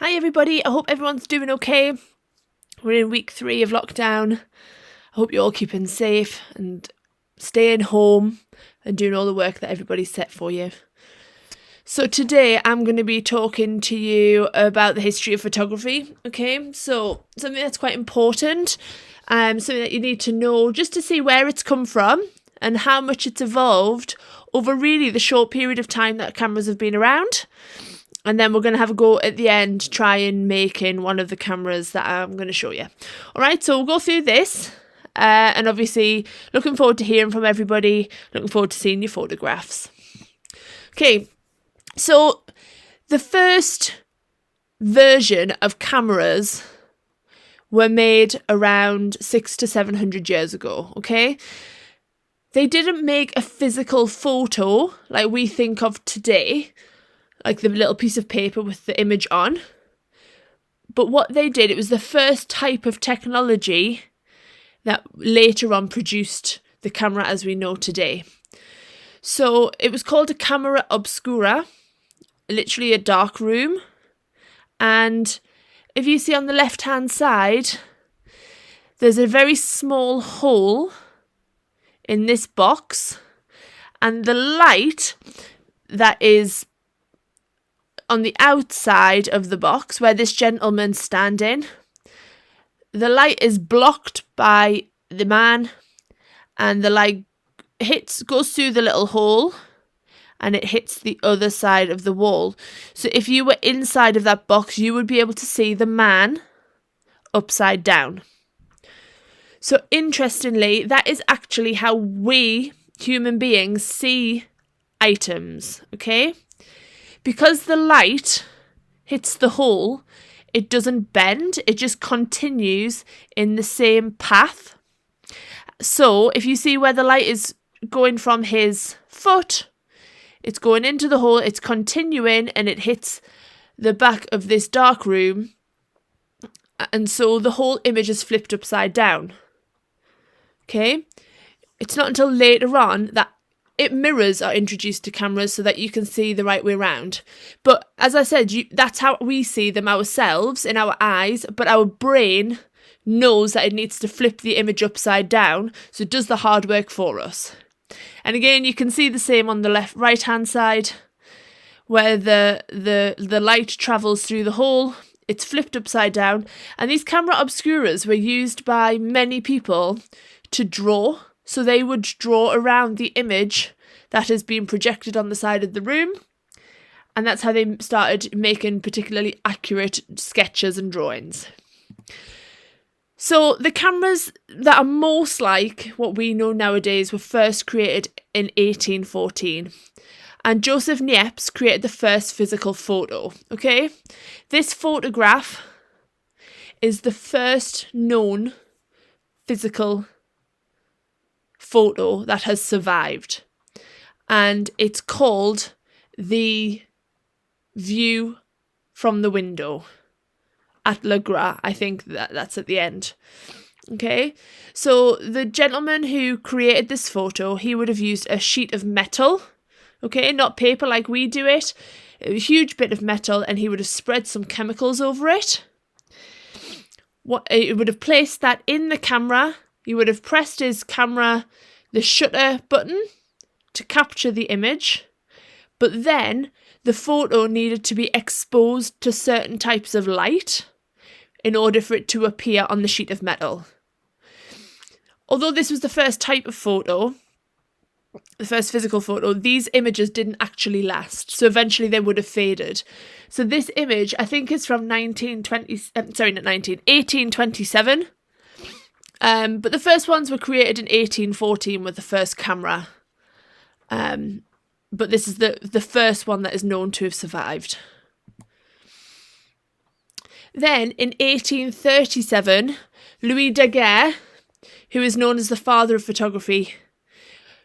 Hi everybody, I hope everyone's doing okay. We're in week 3 of lockdown. I hope you're all keeping safe and staying home and doing all the work that everybody's set for you. So today I'm going to be talking to you about the history of photography, okay? So something that's quite important, something that you need to know just to see where it's come from and how much it's evolved over really the short period of time that cameras have been around. And then we're going to have a go at the end, trying making one of the cameras that I'm going to show you. All right, so we'll go through this. And obviously, looking forward to hearing from everybody. Looking forward to seeing your photographs. Okay, so the first version of cameras were made around 600 to 700 years ago, okay? They didn't make a physical photo like we think of today, like the little piece of paper with the image on. But what they did, it was the first type of technology that later on produced the camera as we know today. So it was called a camera obscura, literally a dark room. And if you see on the left-hand side, there's a very small hole in this box, and the light that is on the outside of the box where this gentleman's standing, the light is blocked by the man, and the light goes through the little hole and it hits the other side of the wall. So if you were inside of that box, you would be able to see the man upside down. So interestingly, that is actually how we human beings see items, okay? Because the light hits the hole, it doesn't bend, it just continues in the same path. So if you see where the light is going from his foot, it's going into the hole, it's continuing, and it hits the back of this dark room. And so the whole image is flipped upside down. Okay? It's not until later on that mirrors are introduced to cameras so that you can see the right way around. But as I said, that's how we see them ourselves in our eyes, but our brain knows that it needs to flip the image upside down, so it does the hard work for us. And again, you can see the same on the right hand side, where the light travels through the hole, it's flipped upside down, and these camera obscuras were used by many people to draw. So they would draw around the image that has been projected on the side of the room. And that's how they started making particularly accurate sketches and drawings. So the cameras that are most like what we know nowadays were first created in 1814. And Joseph Niepce created the first physical photo, okay? This photograph is the first known physical photo that has survived, and it's called the view from the window at Le Gras. I think that's at the end. Okay, so the gentleman who created this photo, he would have used a sheet of metal, okay, not paper like we do it, a huge bit of metal, and he would have spread some chemicals over it. He would have placed that in the camera. He would have pressed his camera, the shutter button, to capture the image, but then the photo needed to be exposed to certain types of light in order for it to appear on the sheet of metal. Although this was the first type of photo, the first physical photo, these images didn't actually last, so eventually they would have faded. So this image, I think, is from 1827. But the first ones were created in 1814 with the first camera. But this is the first one that is known to have survived. Then in 1837, Louis Daguerre, who is known as the father of photography,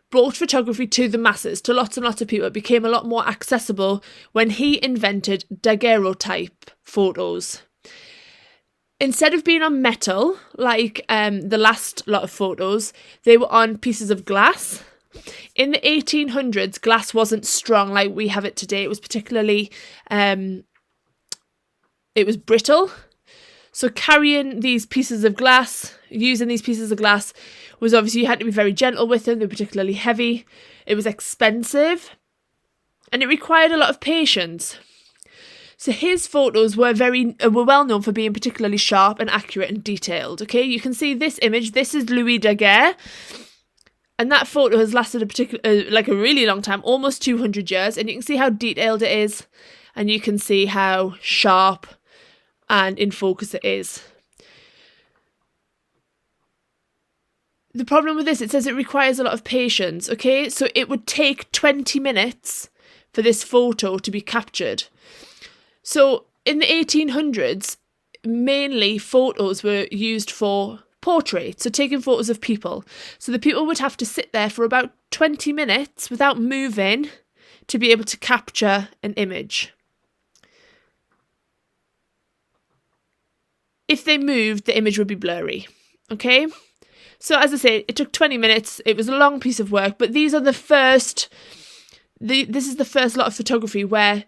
brought photography to the masses, to lots and lots of people. It became a lot more accessible when he invented daguerreotype photos. Instead of being on metal, like the last lot of photos, they were on pieces of glass. In the 1800s, glass wasn't strong like we have it today. It was particularly it was brittle. So carrying these pieces of glass, using these pieces of glass, was obviously you had to be very gentle with them. They were particularly heavy. It was expensive. And it required a lot of patience. So his photos were well known for being particularly sharp and accurate and detailed. Okay, you can see this image. This is Louis Daguerre. And that photo has lasted a really long time, almost 200 years. And you can see how detailed it is. And you can see how sharp and in focus it is. The problem with this, it says it requires a lot of patience, okay? So it would take 20 minutes for this photo to be captured. So in the 1800s, mainly photos were used for portraits, so taking photos of people. So the people would have to sit there for about 20 minutes without moving to be able to capture an image. If they moved, the image would be blurry, okay? So as I say, it took 20 minutes. It was a long piece of work, but these are this is the first lot of photography where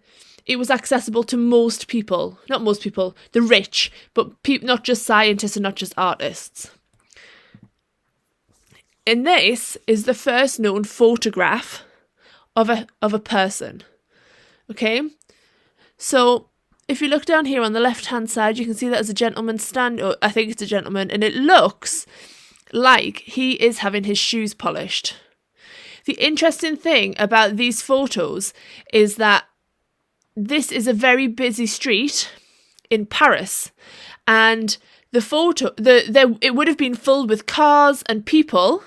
it was accessible to most people. Not most people, the rich, but not just scientists and not just artists. And this is the first known photograph of a person, okay? So if you look down here on the left-hand side, you can see that there's a gentleman I think it's a gentleman, and it looks like he is having his shoes polished. The interesting thing about these photos is that this is a very busy street in Paris, and it would have been filled with cars and people,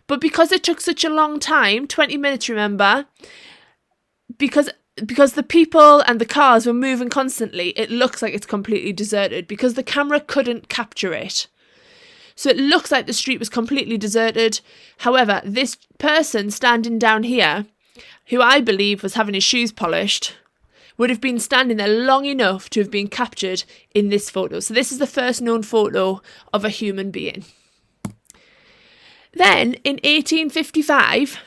but because it took such a long time, 20 minutes, remember, because the people and the cars were moving constantly, it looks like it's completely deserted because the camera couldn't capture it. So it looks like the street was completely deserted. However, this person standing down here, who I believe was having his shoes polished, would have been standing there long enough to have been captured in this photo. So this is the first known photo of a human being. Then in 1855,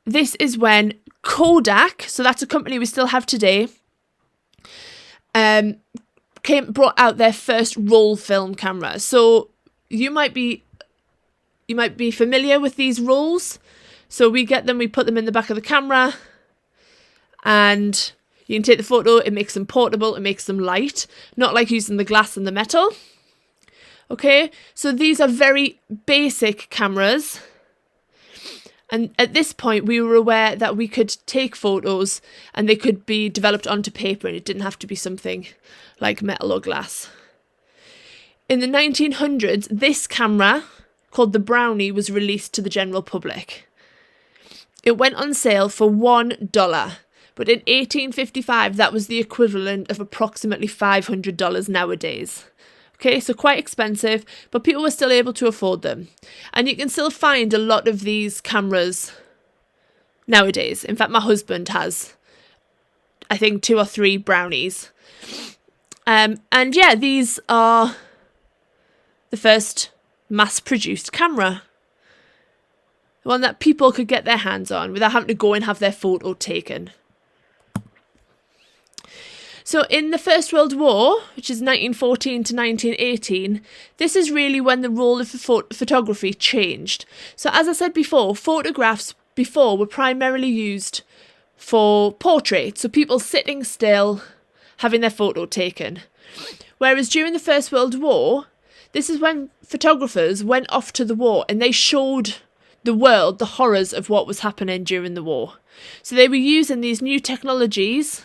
this is when Kodak, so that's a company we still have today, brought out their first roll film camera. So you might be familiar with these rolls. So we get them, we put them in the back of the camera, and you can take the photo. It makes them portable, it makes them light, not like using the glass and the metal. Okay, so these are very basic cameras. And at this point, we were aware that we could take photos and they could be developed onto paper, and it didn't have to be something like metal or glass. In the 1900s, this camera, called the Brownie, was released to the general public. It went on sale for $1, but in 1855, that was the equivalent of approximately $500 nowadays. Okay, so quite expensive, but people were still able to afford them. And you can still find a lot of these cameras nowadays. In fact, my husband has, I think, 2 or 3 Brownies. And yeah, these are the first mass-produced camera. The one that people could get their hands on without having to go and have their photo taken. So in the First World War, which is 1914 to 1918, this is really when the role of photography changed. So as I said before, photographs before were primarily used for portraits, so people sitting still, having their photo taken. Whereas during the First World War, this is when photographers went off to the war and they showed the world the horrors of what was happening during the war. So they were using these new technologies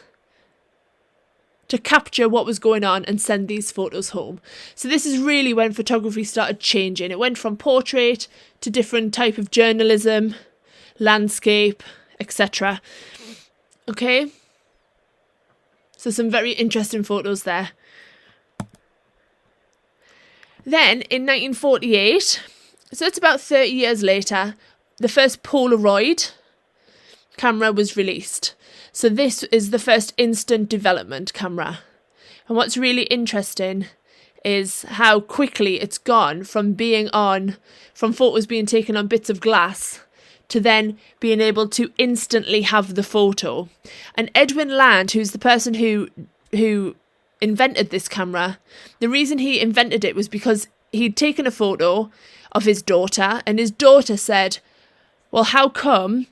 to capture what was going on and send these photos home. So this is really when photography started changing. It went from portrait to different type of journalism, landscape, etc. Okay? So some very interesting photos there. Then in 1948, so it's about 30 years later, the first Polaroid camera was released. So this is the first instant development camera. And what's really interesting is how quickly it's gone from photos being taken on bits of glass to then being able to instantly have the photo. And Edwin Land, who's the person who invented this camera, the reason he invented it was because he'd taken a photo of his daughter, and his daughter said, well, how come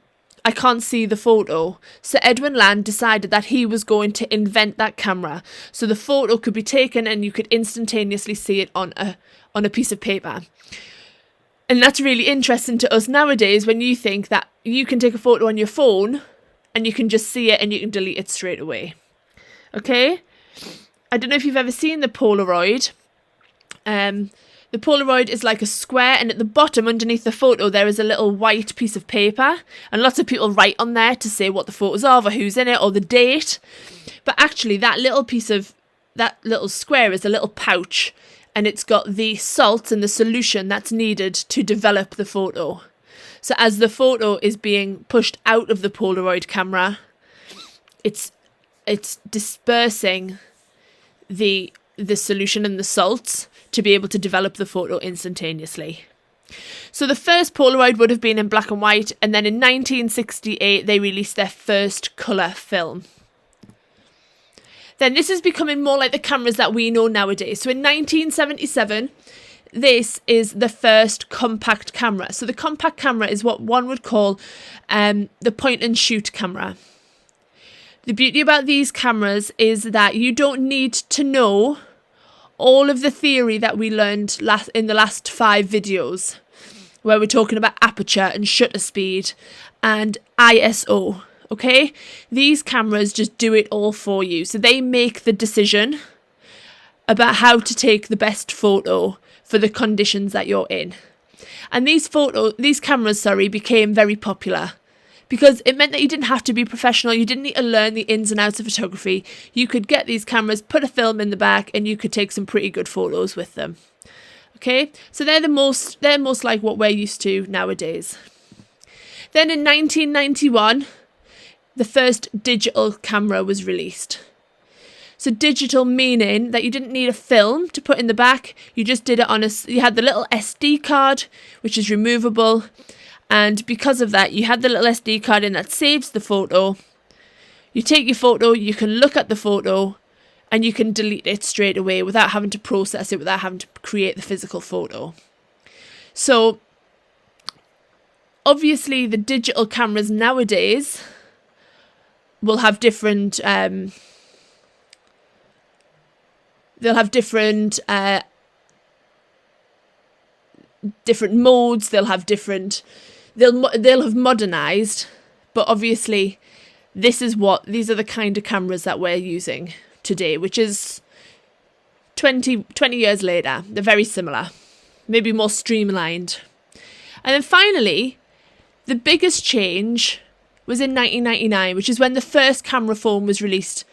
I can't see the photo? So Edwin Land decided that he was going to invent that camera, so the photo could be taken and you could instantaneously see it on a piece of paper. And that's really interesting to us nowadays, when you think that you can take a photo on your phone and you can just see it and you can delete it straight away. Okay? I don't know if you've ever seen the Polaroid. The Polaroid is like a square, and at the bottom underneath the photo there is a little white piece of paper, and lots of people write on there to say what the photo's of or who's in it or the date. But actually that little square is a little pouch, and it's got the salt and the solution that's needed to develop the photo. So as the photo is being pushed out of the Polaroid camera, it's dispersing the solution and the salts to be able to develop the photo instantaneously. So the first Polaroid would have been in black and white, and then in 1968 they released their first colour film. Then this is becoming more like the cameras that we know nowadays. So in 1977, this is the first compact camera. So the compact camera is what one would call the point and shoot camera. The beauty about these cameras is that you don't need to know all of the theory that we learned in the last 5 videos, where we're talking about aperture and shutter speed and ISO. Okay, these cameras just do it all for you. So they make the decision about how to take the best photo for the conditions that you're in. And these cameras became very popular because it meant that you didn't have to be professional. You didn't need to learn the ins and outs of photography. You could get these cameras, put a film in the back, and you could take some pretty good photos with them. Okay, so they're most like what we're used to nowadays. Then in 1991, the first digital camera was released. So digital meaning that you didn't need a film to put in the back. You just did it you had the little SD card, which is removable. And because of that, you had the little SD card in that saves the photo. You take your photo, you can look at the photo, and you can delete it straight away without having to process it, without having to create the physical photo. So obviously the digital cameras nowadays will have different different modes. They'll have modernized, but obviously these are the kind of cameras that we're using today, which is 20 years later. They're very similar, maybe more streamlined. And then finally, the biggest change was in 1999, which is when the first camera phone was released.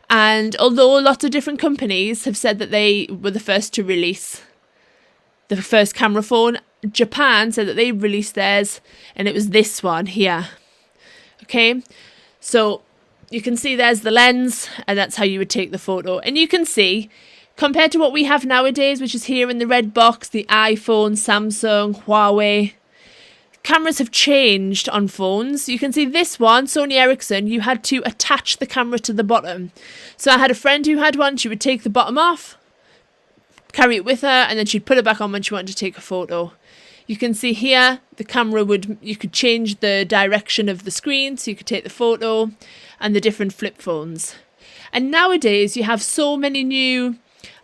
And although lots of different companies have said that they were the first to release the first camera phone, Japan said that they released theirs, and it was this one here. Okay, so you can see there's the lens, and that's how you would take the photo. And you can see, compared to what we have nowadays, which is here in the red box, the iPhone, Samsung, Huawei, cameras have changed on phones. You can see this one, Sony Ericsson, you had to attach the camera to the bottom. So I had a friend who had one. She would take the bottom off, carry it with her, and then she'd put it back on when she wanted to take a photo. You can see here the camera you could change the direction of the screen so you could take the photo, and the different flip phones. And nowadays you have so many new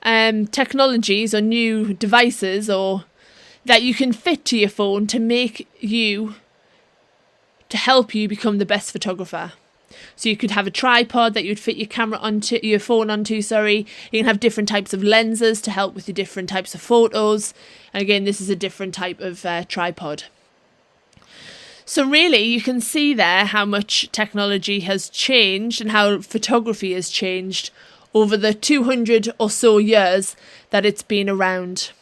technologies or new devices that you can fit to your phone to help you become the best photographer. So you could have a tripod that you'd fit your phone onto. You can have different types of lenses to help with your different types of photos. And again, this is a different type of tripod. So really, you can see there how much technology has changed and how photography has changed over the 200 or so years that it's been around.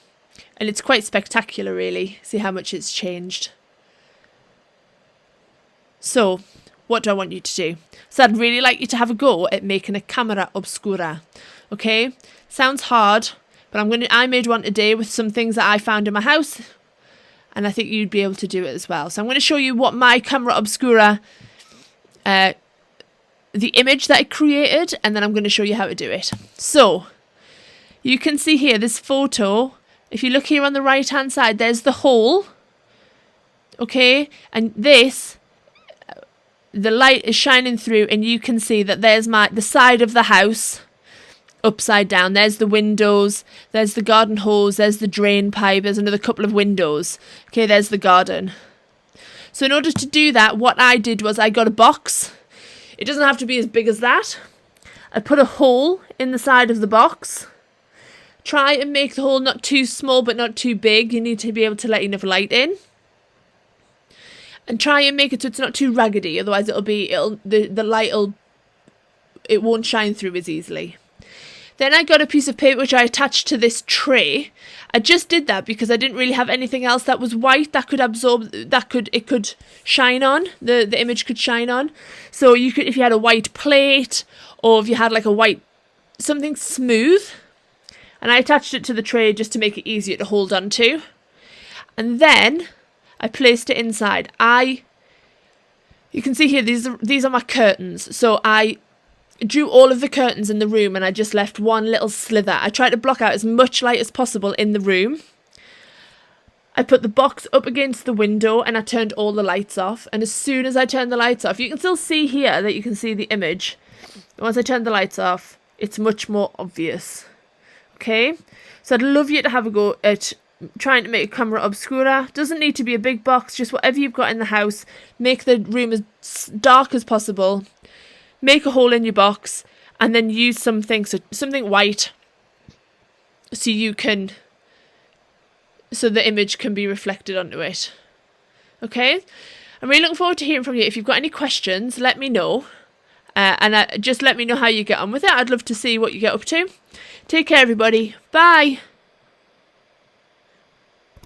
And it's quite spectacular, really. See how much it's changed. So, what do I want you to do? So I'd really like you to have a go at making a camera obscura. Okay? Sounds hard, but I made one today with some things that I found in my house. and I think you'd be able to do it as well. So I'm going to show you what my camera obscura, the image that I created, and then I'm going to show you how to do it. So you can see here this photo. If you look here on the right hand side, there's the hole. Okay, and this, the light is shining through, and you can see that there's the side of the house upside down. There's the windows, there's the garden hose, there's the drain pipe, there's another couple of windows. Okay, there's the garden. So in order to do that, what I did was I got a box. It doesn't have to be as big as that. I put a hole in the side of the box. Try and make the hole not too small but not too big. You need to be able to let enough light in. And try and make it so it's not too raggedy, otherwise the light won't shine through as easily. Then I got a piece of paper which I attached to this tray. I just did that because I didn't really have anything else that was white that could absorb, it could shine on, the image could shine on. So you could, if you had a white plate, or if you had like a white, something smooth, and I attached it to the tray just to make it easier to hold on to. And then I placed it inside. You can see here, these are my curtains. So I drew all of the curtains in the room and I just left one little slither. I tried to block out as much light as possible in the room. I put the box up against the window and I turned all the lights off. And as soon as I turned the lights off, you can still see here that you can see the image. Once I turned the lights off, it's much more obvious. Okay? So I'd love you to have a go at trying to make a camera obscura. Doesn't need to be a big box, just whatever you've got in the house. Make the room as dark as possible. Make a hole in your box and then use something white so the image can be reflected onto it. Okay? I'm really looking forward to hearing from you. If you've got any questions, let me know. Just let me know how you get on with it. I'd love to see what you get up to. Take care, everybody. Bye.